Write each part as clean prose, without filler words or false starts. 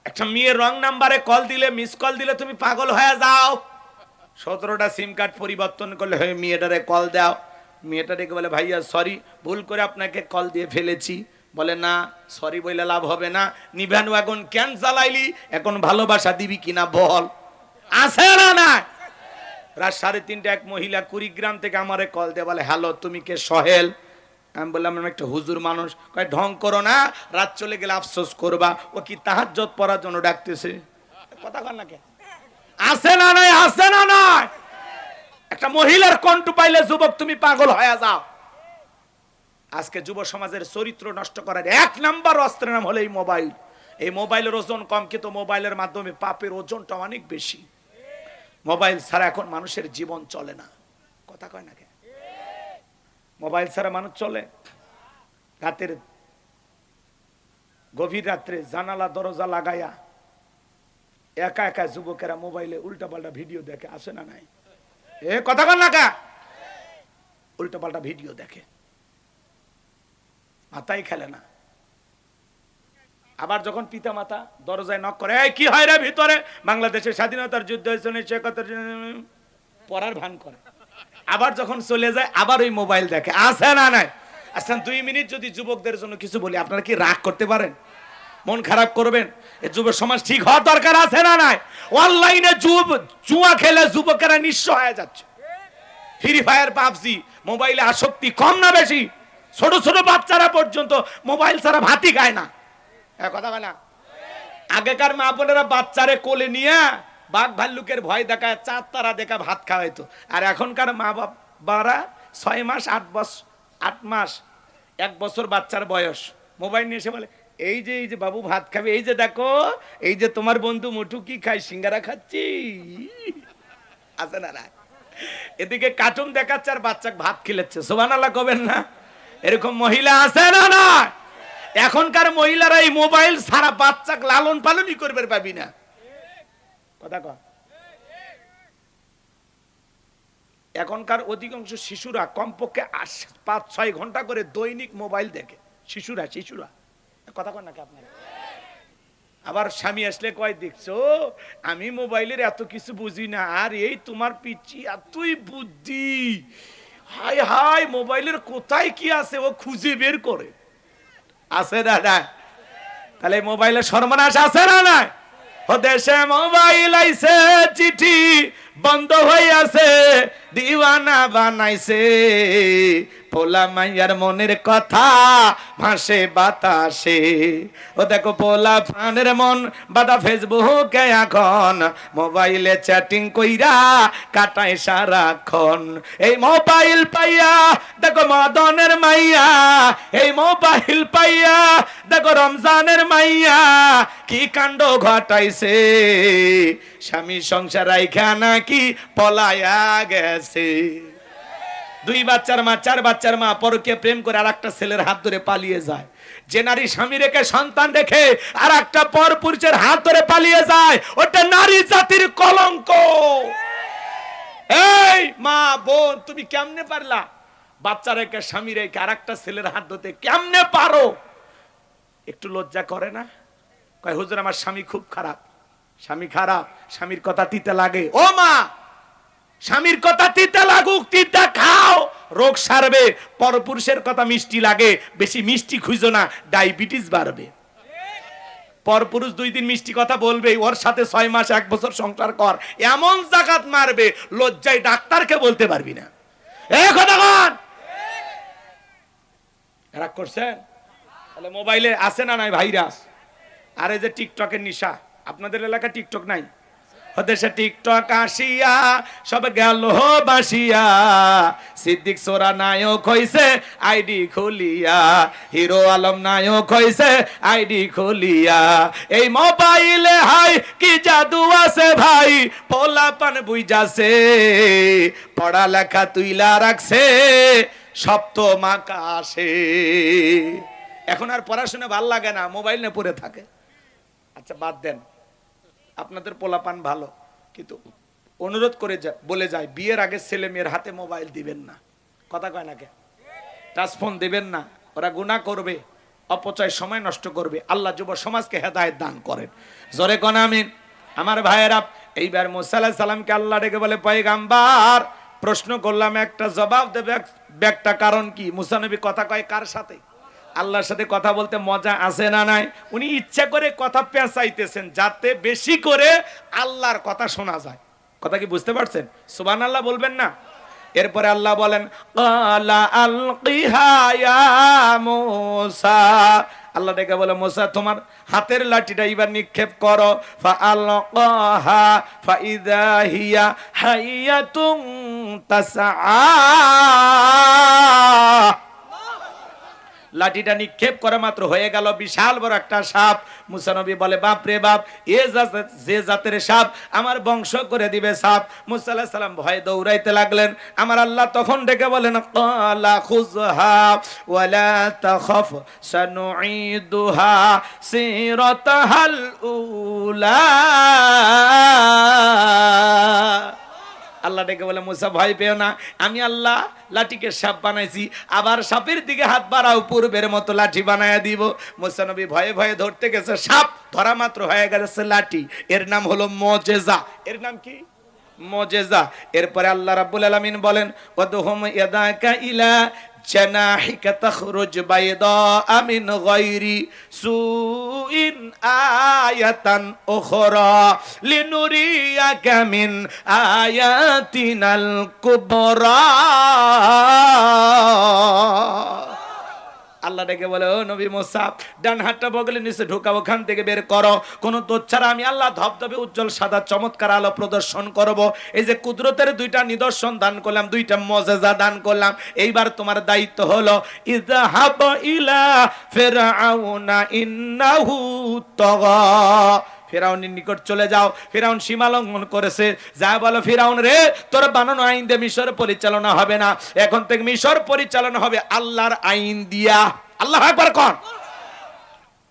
একটা মেয়ের রং নাম্বারে কল দিলে, মিস কল দিলে তুমি পাগল হয়ে যাও। 17টা সিম কার্ড পরিবর্তন করলে হয় মেয়েটারে কল দাও। মেয়েটা ডেকে বলে ভাইয়া সরি, ভুল করে আপনাকে কল দিয়ে ফেলেছি। বলে না, সরি বলে লাভ হবে না, নিভানু এখন কেন জ্বালাইলি, এখন ভালোবাসা দিবি কিনা বল। আছে না না? রাত 3:30 এক মহিলা কুড়িগ্রাম থেকে আমারে কল দিয়ে বলে হ্যালো তুমি কে? সোহেল। আমি বললাম আমি একটা হুজুর মানুষ। কয় ঢং করো না, রাত চলে গেলে আফসোস করবা। ও কি তাহাজ্জুদ পড়ার জন্য ডাকতেছে? কথা কর না কে? আছে না নাই? আছে না নাই? একটা মহিলার কণ্ঠ পাইলে যুবক তুমি পাগল হয়ে যাও। আজকে যুব সমাজের চরিত্র নষ্ট করার 1 নাম্বার অস্ত্রের নাম হলো এই মোবাইল। এই মোবাইলের ওজন কম, কিন্তু মোবাইলের মাধ্যমে পাপের ওজনটা অনেক বেশি। মোবাইল ছাড়া এখন মানুষের জীবন চলে না। কথা কয় না কে? মোবাইল ছাড়া মানুষ চলে? রাতের গভীর রাত্রে জানালা দরজা লাগায়া একা একা যুবকেরা মোবাইলে উল্টাপাল্টা ভিডিও দেখে। আসে না নাই? এ কথা কন না কা? উল্টাপাল্টা ভিডিও দেখে, মাথায় খেলে না। আবার যখন পিতা মাতা দরজায় নক করে, এই কি হয় রে ভিতরে, বাংলাদেশের স্বাধীনতার যুদ্ধ হয়েছে, সে কথা পড়ার ভান করে। আবার যখন চলে যায় আবার ওই মোবাইল দেখে। আছে না নাই? আচ্ছা 2 মিনিট যদি যুবকদের জন্য কিছু বলি, আপনারা কি রাগ করতে পারেন? মন খারাপ করবেন? এই যুব সমাজ ঠিক হওয়ার দরকার আছে না নাই? অনলাইনে জুয়া খেলে যুবকেরা নিঃস্ব হয়ে যাচ্ছে। ফ্রি ফায়ার, পাবজি, মোবাইলে আসক্তি কম না বেশি? ছোট ছোট বাচ্চারা পর্যন্ত মোবাইল ছাড়া ভাতই খায় না। কথা বলে না? আগেকার মা বোনেরা বাচ্চারে কোলে নিয়ে বাঘ ভাল্লুকের ভয় দেখায়, চাঁদ তারা দেখা ভাত খাওয়াইতো। আর এখনকার মা বাবারা 6 মাস 8 মাস 1 বছর বাচ্চার বয়স, মোবাইল নিয়ে এসে বলে এই যে বাবু ভাত খাবে, এই যে দেখো, এই যে তোমার বন্ধু মোটু কি খায়, সিঙ্গারা খাচ্ছি। আছে না না? এদিকে কার্টুন দেখাচ্ছে আর বাচ্চা ভাত খিলাচ্ছে। সুবহানাল্লাহ কবেন না? এরকম মহিলা আছে না না? এখনকার মহিলারা এই মোবাইল সারা বাচ্চাকে লালন পালনই করবে পাবি না। কথা কয়? এখনকার অধিকাংশ শিশুরা কমপক্ষে 5-6 ঘন্টা করে দৈনিক মোবাইল দেখে। শিশুরা কথা কন নাকি আপনারা? আবার স্বামী আসলে কয় দেখছো আমি মোবাইলের এত কিছু বুঝি না, আর এই তোমার পিচ্ছি এতই বুদ্ধি, হাই হাই মোবাইলের কোথায় কি আছে ও খুঁজে বের করে। আছে না না? তাহলে মোবাইলের সর্বনাশ আছে না না? ও দেশে মোবাইল আইছে, চিঠি বন্ধ হয়ে আছে, দিওয়ানা বানাইছে, পোলা মাইয়ার মনের কথা ভাসে বাতাসে। ও দেখো পোলা ফানের মন বাদা ফেসবুকে এখন, মোবাইলে চ্যাটিং কইরা কাটায় সারাক্ষণ। এই মোবাইল পাইয়া দেখো মদনের মাইয়া, এই মোবাইল পাইয়া দেখো রমজানের মাইয়া কি কাণ্ড ঘটাইছে, স্বামী সংসার রাইখা নাকি পলায়া গেছে। 2 বাচ্চার মা, 4 বাচ্চার মা পরকে প্রেম করে আরেকটা ছেলের হাত ধরে পালিয়ে যায়। যে নারী স্বামী রেখে সন্তান রেখে আর একটা পর পুরুষের হাত ধরে পালিয়ে যায়, ওটা নারী জাতির কলঙ্ক। এই মা বোন, তুমি কেমনে পারলা? বাচ্চা রেখে স্বামী রেখে আরেকটা ছেলের হাত ধরতে কেমনে পারো? একটু লজ্জা করে না? কয় হুজুর আমার স্বামী খুব খারাপ। স্বামী খারাপ, স্বামীর কথা তিতে লাগে। ও মা, স্বামীর কথা তিতে লাগুক, তিতা খাও, রোগ সারবে। পরপুরুষের কথা মিষ্টি লাগে, বেশি মিষ্টি খুঁজো না, ডায়াবেটিস বাড়বে। পরপুরুষ 2 দিন মিষ্টি কথা বলবে, ওর সাথে 6 মাস 1 বছর সংসার কর, এমন জাকাত মারবে লজ্জায় ডাক্তারকে বলতে পারবি না। এই কথা কন। রাগ করছেন? তাহলে মোবাইলে আছে না নাই ভাইরাস? আর এই যে টিকটকের নিশা, আপনাদের এলাকা টিকটক নাই? দেশে টিকটক আসিয়া সব গেল বাসিয়া, সিদ্দিক সোরা নায়ক হইছে আইডি খুলিয়া, হিরো আলম নায়ক হইছে আইডি খুলিয়া। এই মোবাইলে হাই কি জাদু আছে ভাই, পোলাপান বুইজাছে, পড়ালেখা তুইলা রাখছে সপ্তম আকাশে। এখন আর পড়াশোনা ভাল লাগে না, মোবাইল নিয়ে পড়ে থাকে। আচ্ছা বাদ দেন, আপনাদের পোলাপান ভালো, কিন্তু অনুরোধ করে বলে যায় বিয়ের আগে ছেলে মেয়ের হাতে মোবাইল দিবেন না। কথা কয় না কে? টাচ ফোন দিবেন না, ওরা গুনাহ করবে। অপচয় সময় নষ্ট করবে। আল্লাহ যুব সমাজকে হেদায়েত দান করেন, জোরে কোন আমিন। আমার ভাইয়েরা, এইবার মুসা আলাইহিস সালামকে আল্লাহ ডেকে বলে, পয়গাম্বার প্রশ্ন করলাম, একটা জবাব দেবে, একটা কারণ কি? মুসা নবী কথা কয় কার সাথে? আল্লাহর সাথে কথা বলতে মজা আছে না নাই? উনি ইচ্ছা করে কথা পেঁচাইতেছেন যাতে বেশি করে আল্লাহর কথা শোনা যায়। কথা কি বুঝতে পারছেন? সুবহানাল্লাহ বলবেন না? এরপরে আল্লাহ বলেন, ক্বালা আলকিহা ইয়া মূসা, আল্লাহ ডেকে বলে, মুসা তোমার হাতের লাঠিটা এবার নিক্ষেপ করো। ফাআলকাহা ফাইযা হিয়া হাইয়াতুন তাসআ, লাঠিটা নিক্ষেপ করা মাত্র হয়ে গেল বিশাল বড় একটা সাপ। মুসা নবী বলে, বাপ রে বাপ, যে জাতের সাপ, আমার বংশ করে দিবে সাপ। মুসা আলাইহিস সালাম ভয়ে দৌড়াইতে লাগলেন। আমার আল্লাহ তখন ডেকে বলেন, ক্বালা খুযহা ওয়ালা তাখাফ সানুঈদুহা সিরাতাহাল উলা। আল্লাহ ডেকে বলে, মুসা ভয় পেও না, আমি আল্লাহ লাঠিকে সাপ বানাইছি, আবার সাপের দিকে হাত বাড়াও, পূর্বের মতো লাঠি বানায়া দিব। মুসা নবী ভয়ে ভয়ে ধরতে গেছে, সাপ ধরা মাত্র হয়ে গেছে লাঠি। এর নাম হলো মুজিজা। এর নাম কি? মুজিজা। এরপরে আল্লাহ রাব্বুল আলামিন বলেন, ওয়াদহুম ইয়াদাকা ইলা জানাহিকা তাখরুজ বাইদা মিন গায়রি সুইন আয়াতান উখরা লিনুরিয়াকা মিন আয়াতিনাল কুবরা। আল্লাহ ডেকে বলে, ও নবী মুসা, ডান হাতটা বগলের নিচে ঢোকাও, ওখান থেকে বের করো। কোন দোষ ছাড়া আমি আল্লাহ ধবধবে উজ্জ্বল সাদা চমৎকার আলো প্রদর্শন করব। এই যে কুদরতের দুইটা নিদর্শন দান করলাম, দুইটা মুজিজা দান করলাম, এইবার তোমার দায়িত্ব হলো ইযহাব ইলা ফিরআউনা ইন্নাহু তাগা, ফিরাউনের নিকট চলে যাও। ফিরাউন সীমা লঙ্ঘন করেছে। যা বলো, ফিরাউন রে, তোর বানানো আইন দিয়ে মিশর পরিচালনা হবে না, এখন থেকে মিশর পরিচালনা হবে আল্লাহর আইন দিয়া। আল্লাহু আকবার কোন।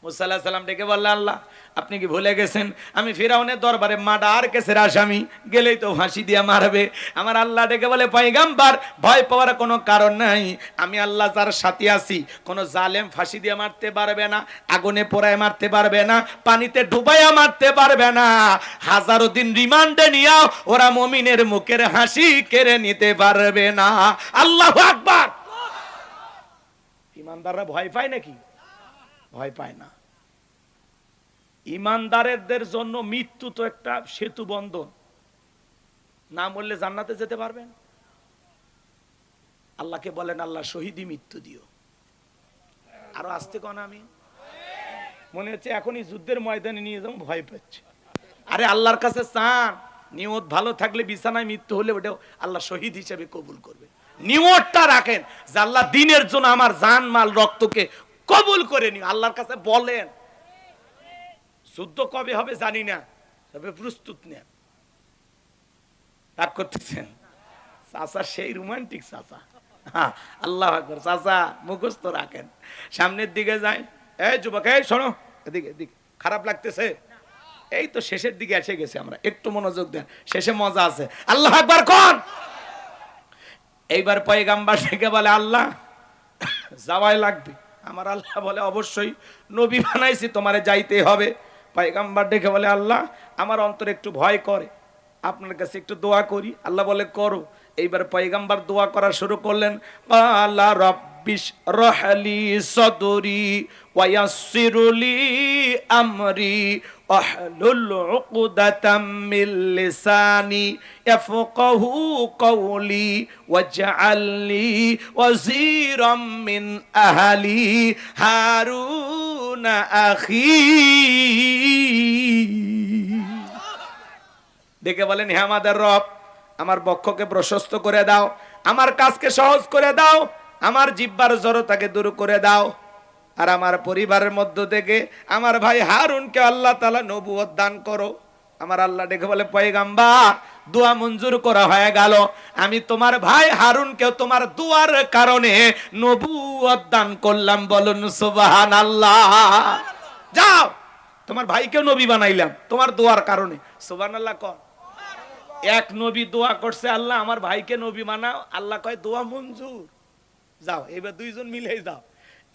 মুসা আলাইহিস সালাম ডেকে বললেন, আল্লাহ আপনি কি ভুলে গেছেন আমি ফিরাউনের দরবারে মার্ডার কেসের আসামি, গেলেই তো ফাঁসি দিয়ে মারবে। আমার আল্লাহ ডেকে বলে, পয়গাম্বার ভয় পাওয়ার কোনো কারণ নাই, আমি আল্লাহ যার সাথে আছি, কোনো জালেম ফাঁসি দিয়ে মারতে পারবে না, আগুনে পোড়ায় মারতে পারবে না, পানিতে ডুবাইয়া মারতে পারবে না, হাজারো দিন রিমান্ডে নিয়েও ওরা মুমিনের মুখের হাসি কেড়ে নিতে পারবে না। আল্লাহু আকবার। ইমানদাররা ভয় পায় নাকি? ভয় পায় না। ইমানদারদের জন্য মৃত্যু তো একটা সেতু বন্ধন, না মরলে জান্নাতে যেতে পারবেন। আল্লাহকে বলেন, আল্লাহ শহীদি মৃত্যু দিও। আরো আসতে কোন, আমি মনে হচ্ছে এখনই যুদ্ধের ময়দানে নিয়ে যাবো, ভয় পাচ্ছে। আরে আল্লাহর কাছে চান, নিয়ত ভালো থাকলে বিছানায় মৃত্যু হলে ওটাও আল্লাহ শহীদ হিসেবে কবুল করবে। নিয়তটা রাখেন যে আল্লাহ দিনের জন্য আমার জান মাল রক্তকে কবুল করে নিও। আল্লাহর কাছে বলেন, যুদ্ধ কবে হবে জানি না, তবে প্রস্তুত নেন। রাগ করতেছেন? চাচা সেই রোমান্টিক চাচা। হ্যাঁ, আল্লাহু আকবার। চাচা মুখস্থ রাখেন, সামনের দিকে যায়। এই যুবক, এই শোনো, এদিকে এদিকে, খারাপ লাগতেছে? এই তো শেষের দিকে এসে গেছে, আমরা একটু মনোযোগ দেন, শেষে মজা আছে। আল্লাহু আকবার কোন। এইবার পয়গাম্বার থেকে বলে, আল্লাহ যাওয়াই লাগবে। আমার আল্লাহ বলে, অবশ্যই, নবী বানাইছি, তোমারে যাইতে হবে। পয়গাম্বার ডেকে বলে, আল্লাহ আমার অন্তরে একটু ভয় করে, আপনার কাছে একটু দোয়া করি। আল্লাহ বলে, করো। এইবার পয়গাম্বার দোয়া করা শুরু করলেন। আল্লাহ রব্বিশ রহলি সদরি ওয়ায়াসসিরলি আমরি ওয়াহলুল উকদাতাম মিন লিসানি ইয়াফকাহু কওলি ওয়াজআলনি ওয়াজিরাম মিন আহলি হারুন আখি। দেখে বলেন, হে আমাদের রব, আমার বক্ষকে প্রশস্ত করে দাও, আমার কাজকে সহজ করে দাও, আমার জিহ্বার জড়তাকে দূর করে দাও, আর আমার পরিবারের মধ্য থেকে আমার ভাই হারুনকে আল্লাহ তাআলা নবুয়ত দান করো। আমার আল্লাহ ডেকে বলে, পয়গাম্বার দোয়া মঞ্জুর করা হয়ে গেল, আমি তোমার ভাই হারুনকে তোমার দোয়ার কারণে নবুয়ত দান করলাম। বলুন সুবহানাল্লাহ। যাও, তোমার ভাইকেও নবী বানাইলাম তোমার দোয়ার কারণে। সুবহানাল্লাহ কর। এক নবী দোয়া করছে, আল্লাহ আমার ভাইকে নবী বানাও, আল্লাহ কয় দোয়া মঞ্জুর। যাও, এবার দুইজন মিলে যাও।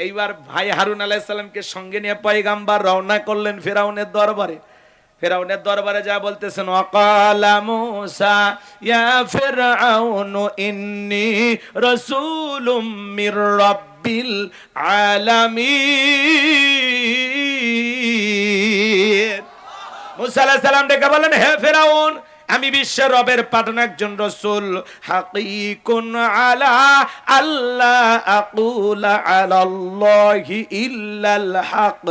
এইবার ভাই হারুন আলাইহিস সালামকে সঙ্গে নিয়ে পয়গাম্বার রওনা করলেন ফিরাউনের দরবারে। ফিরাউনের দরবারে যা বলতেছেন, ওয়াকালা মূসা ইয়া ফিরআউনু ইন্নী রাসূলুম মির রাব্বিল আলামিন। মূসা আলাইহিস সালাম ডেকে বলেন, হে ফিরাউন, আমি বিশ্বের রবের পাঠানো একজন রাসূল। হাকিকুন আলা আল্লাহ আকুলা আলাল্লাহি ইল্লাল হক,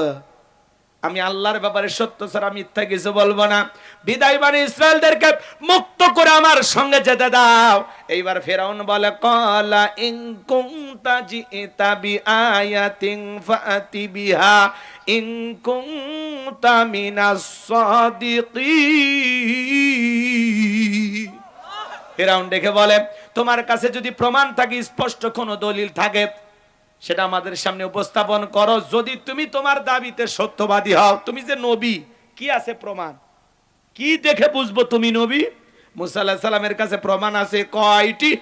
আমি আল্লাহর ব্যাপারে সত্য ছাড়া মিথ্যা কিছু বলবো না। বিদায় বানি ইসরায়েলদেরকে মুক্ত করে আমার সঙ্গে যেতে দাও। এইবার ফিরাউন বলে, ক্বালা ইন কুনতা জিতা বিআয়াতিন ফাতি বিহা ইন কুনতা মিনাস সাদিকিন। ফিরাউন দেখে বলে, তোমার কাছে যদি প্রমাণ থাকে, স্পষ্ট কোনো দলিল থাকে, সেটা আমাদের সামনে উপস্থাপন করো। যদি তুমি তোমার দাবিতে সত্যবাদী হও, তুমি যে নবী, কি আছে প্রমাণ? কি দেখে বুঝবো তুমি নবী? মুসা আলাইহিস সালামের কাছে প্রমাণ আছে কয়টি?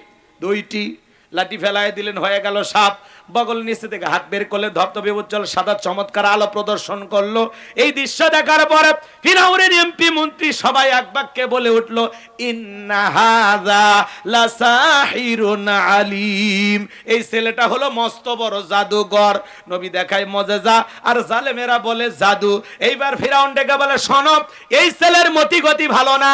2টি। লাঠি ফেলায় দিলেন, হয়ে গেল সাপ। বগল নিচে থেকে হাত বের করলে ধবধবে উজ্জ্বল সাদা চমৎকার আলো প্রদর্শন করলো। এই দৃশ্য দেখার পরে ফিরাউনের এমপি মন্ত্রী সবাই এক বাক্যে বলে উঠলো, ইন্না হাযা লাসাহিরুন আলিম। এই ছেলেটা হলো মস্ত বড় জাদুকর। নবী দেখায় মুজিজা, আর জালেমেরা বলে জাদু। এইবার ফিরাউন ডেকে বলে, শোনো, এই ছেলের মতি গতি ভালো না।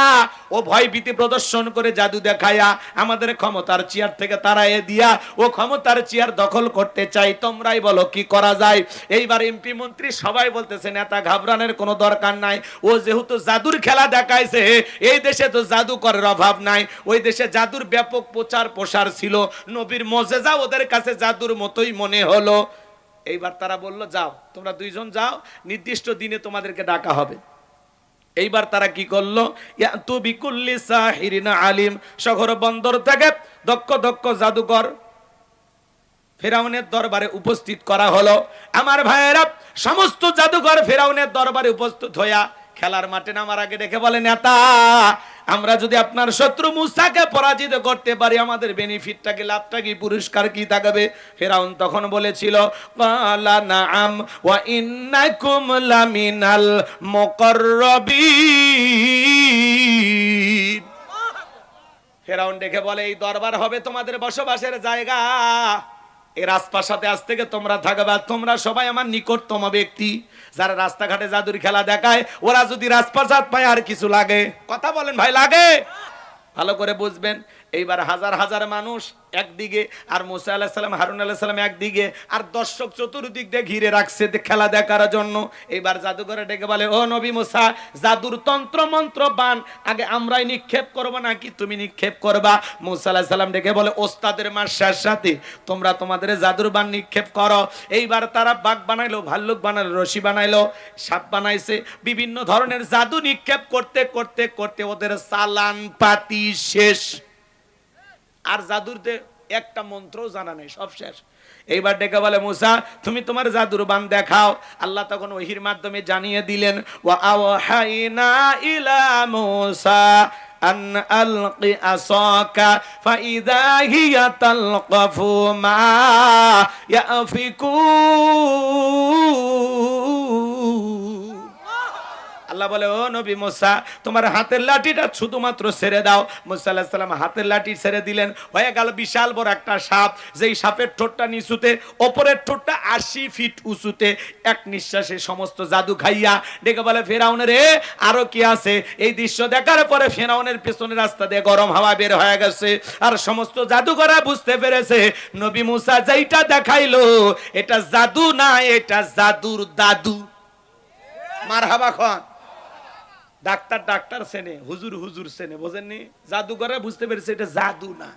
ও ভয় ভীতি প্রদর্শন করে জাদু দেখায়া আমাদের ক্ষমতার চেয়ার থেকে তাড়াইয়ে দিয়া ও ক্ষমতার চেয়ার দখল করতে চাই। তোমরাই বলো কি করা যায়? এইবার এমপি মন্ত্রী সবাই বলতেছে, নেতা ঘাবড়ানোর কোনো দরকার নাই। ও যেহেতু জাদুর খেলা দেখাইছে, এই দেশে তো জাদুকরের অভাব নাই। ওই দেশে জাদুর ব্যাপক প্রচার প্রসার ছিল। নবীর মুজিজা ওদের কাছে জাদুর মতোই মনে হলো। এইবার তারা বলল, যাও, তোমরা 2 জন যাও, নির্দিষ্ট দিনে তোমাদেরকে ডাকা হবে। এইবার তারা কি করলো, ইয়াতু বিকুল্লি সাহিরিন আলিম, শহর বন্দর থেকে দক্ষ দক্ষ জাদুকর ফিরাউনের দরবারে উপস্থিত করা হলো। আমার ভাইয়েরা, সমস্ত জাদুকর ফিরাউনের দরবারে উপস্থিত হইয়া খেলার মাঠে নামার আগে দেখে বলে, নেতা, আমরা যদি আপনার শত্রু মুসাকে পরাজিত করতে পারি, আমাদের বেনিফিটটা কি, লাভটা কি, পুরস্কার কি থাকবে? ফিরাউন তখন বলেছিল, ক্বালা নাআম ওয়া ইন্নাকুম লামিনাল মুকাররাবিন। ফিরাউন দেখে বলে, এই দরবার হবে তোমাদের বসবাসের জায়গা। এই রাজপ্রাসাদে আজ থেকে তোমরা থাকবা। তোমরা সবাই আমার নিকটতম ব্যক্তি। যারা রাস্তাঘাটে জাদুর খেলা দেখায়, ওরা যদি রাজপ্রাসাদ পায় আর কিছু লাগে? কথা বলেন ভাই, লাগে? ভালো করে বুঝবেন। এইবার হাজার হাজার মানুষ একদিকে, আর মুসা আলাইহিস সালাম, হারুন আলাইহিস সালাম একদিকে, আর দর্শক চতুর্দিক দিয়ে ঘিরে রাখছে খেলা দেখার জন্য। এইবার জাদুঘরে ডেকে বলে, ও নবী মুসা, জাদুর তন্ত্র মন্ত্র বান আগে আমরাই নিক্ষেপ করবো নাকি তুমি নিক্ষেপ করবা? মুসা আলাইহিস সালাম ডেকে বলে, ওস্তাদের মার্শার সাথে তোমরা তোমাদের জাদুর বান নিক্ষেপ করো। এইবার তারা বাঘ বানাইলো, ভাল্লুক বানাইলো, রশি বানাইলো, সাপ বানাইছে, বিভিন্ন ধরনের জাদু নিক্ষেপ করতে করতে করতে ওদের চালান পাতি শেষ। আর জাদুরতে একটা মন্ত্র জানা নেই, সব শেষ। এইবার ডেকে বলে, মুসা, তুমি তোমার জাদুর বান দেখাও। আল্লাহ তখন ওহীর মাধ্যমে জানিয়ে দিলেন, ওয়া আওহাইনা ইলা মুসা আন আলকি আসাকা ফাইদা হিয়া তালকাফু মা ইয়াফিকুন। আল্লাহ বলে, ও নবী মুসা, তোমার হাতের লাঠিটা শুধুমাত্র ছেড়ে দাও। মুসা আলাইহিস সালাম হাতের লাঠি ছেড়ে দিলেন। হয়ে গেল বিশাল বড় একটা সাপ, যেই সাপের ঠোঁটটা নিচুতে, ওপরের ঠোঁটটা 80 ফিট উঁচুতে। এক নিঃশ্বাসে সমস্ত জাদু খাইয়া ডেকে বলে, ফেরাউনের আরো কি আছে? এই দৃশ্য দেখার পরে ফেরাউনের পেছনের রাস্তা দিয়ে গরম হাওয়া বের হয়ে গেছে, আর সমস্ত জাদুকররা বুঝতে পেরেছে নবী মুসা যেইটা দেখাইলো এটা জাদু না, এটা জাদুর দাদু। মারহাবা খান। ডাক্তার ডাক্তার সেনে, হুজুর হুজুর সেনে, বোঝেননি? জাদুঘরে বুঝতে পেরেছে এটা জাদু না।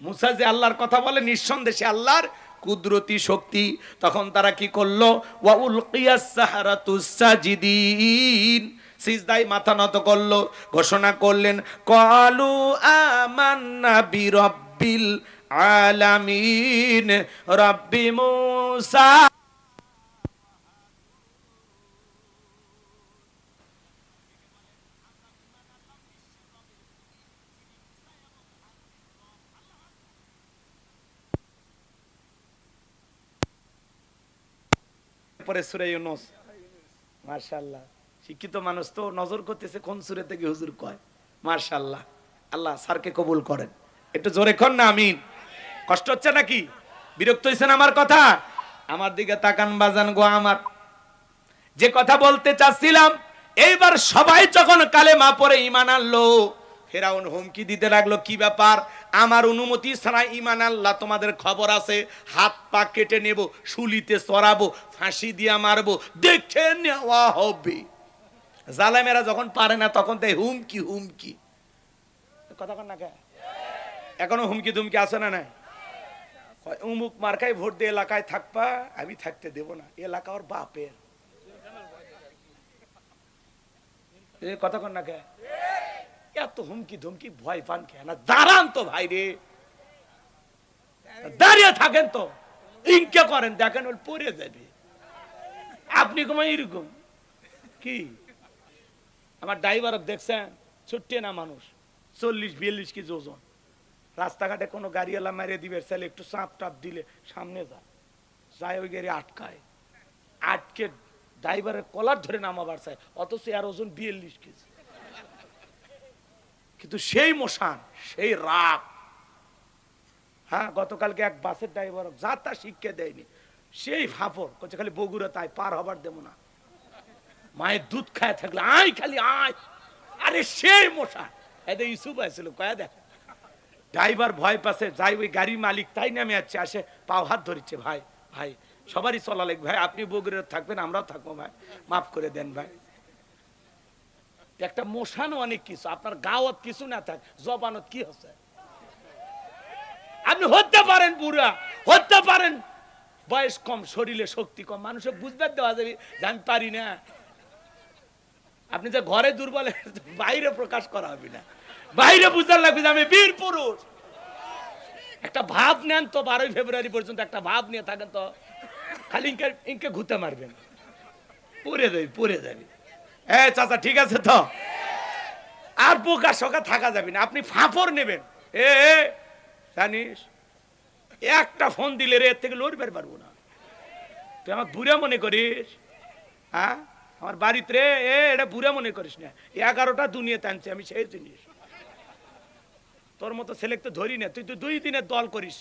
মুসা যে আল্লাহর কথা বলে, নিঃসন্দেহে আল্লাহর কুদরতি শক্তি। তখন তারা কি করলো, ওয়া উলকিয়াস সাহারাতুস সাজিদিন, সিজদায় মাথা নত করলো, ঘোষণা করলেন, ক্বালু আমান্না বিরাব্বিল আলামিন রাব্বি মুসা। পরে সূরা ইউনূস। মাশাআল্লাহ, শিক্ষিত মানুষ তো নজর করতেছে কোন সূরা থেকে হুজুর কয়। মাশাআল্লাহ, আল্লাহ স্যারকে কবুল করেন। একটু জোরে কর না আমিন। কষ্ট হচ্ছে নাকি? বিরক্ত হইছেন আমার কথা? আমার দিকে তাকান বাজান গো আমার। যে কথা বলতে চাচ্ছিলাম, এইবার সবাই যখন কালেমা পড়ে ঈমান আনলো, ফেরাউন হুমকি দিতে লাগলো, কি ব্যাপার, আমার অনুমতি ছাড়া ঈমান আল্লাহ, তোমাদের খবর আছে, হাত পা কেটে নেব, শুলিতে চড়াবো, ফাঁসি দিয়া মারবো, দেখে নেওয়া হবে। জালেমেরা যখন পারে না তখন তাই হুমকি হুমকি। কথা কন না কে? এখনো হুমকি ধুমকি আছে না? নাই। উমুক মার্কায় ভোট দিয়ে এলাকায় থাকবা, আমি থাকতে দেব না, এলাকা ওর বাপের। কথা কন না কে? এত হুমকি ধুমকি ভয় পান কেন? দাঁড়ান তো ভাই রে, দাঁড়িয়ে থাকেন তো, ইনকে করেন, দেখেন ওর পড়ে যাবে। আপনি কমাই এরকম কি? আমার ড্রাইভার দেখছেন, ছোট্ট না মানুষ, 40-42 কেজি ওজন। রাস্তাঘাটে কোনো গাড়ি এলা মারিয়ে দিবে, চাইলে একটু চাপ টাপ দিলে সামনে যায়, ওই গাড়ি আটকায়, আটকে ড্রাইভারের কলার ধরে নামাবার চায়, অথচ এর ওজন 42 কেজি। কিন্তু সেই মশান, সেই রাগ। হ্যাঁ, গতকালকে এক বাসের ড্রাইভার যা তা শিক্ষা দেয়নি, সেই ফাপড় করছে, খালি বগুড়া তাই পার হবার দেবো না, মায়ের দুধ খায় থাকলে আয়, খালি আয়। আরে সেই মশান, এদের ইস্যু পাইছিল কয়া দেখ। ড্রাইভার ভয় পাচ্ছে, যাই ওই গাড়ি মালিক তাই নামে যাচ্ছে, আসে পাও হাত ধরিচ্ছে, ভাই ভাই সবারই চলা লাগবে ভাই, আপনি বগুড়া থাকবেন, আমরাও থাকবো ভাই, মাফ করে দেন ভাই। একটা মশান অনেক কিছু, আপনার গাওয়াত কিছু না থাক, জবানত কি হচ্ছে? আপনি হতে পারেন বুড়া, হতে পারেন বয়স কম, শরীরে শক্তি কম, মানুষের বুঝতে দেওয়া যাবে যে আমি পারি না। আপনি যে ঘরে দুর্বল, বাইরে প্রকাশ করা হবে না, বাইরে বুঝার লাগবে যে আমি বীর পুরুষ। একটা ভাব নেন তো, 12 ফেব্রুয়ারি পর্যন্ত একটা ভাব নিয়ে থাকেন তো, খালি ইনকে ঘুতে মারবেন, পড়ে যাবি পড়ে যাবি। চাচা ঠিক আছে তো, আর বোকা শোকা থাকা যাবে না, আপনি ফাঁপড় নেবেন। জানিস, একটা ফোন দিলে রে এর থেকে লড়বার পারবো না, তুই আমার বুড়া মনে করিস? হ্যাঁ, আমার বাড়িতে রে এটা বুড়া মনে করিস না, 11টা দুনিয়া টানছে আমি, সেই জিনিস তোর মতো ছেলে তো ধরি না, তুই তো 2 দিনের দল করিস।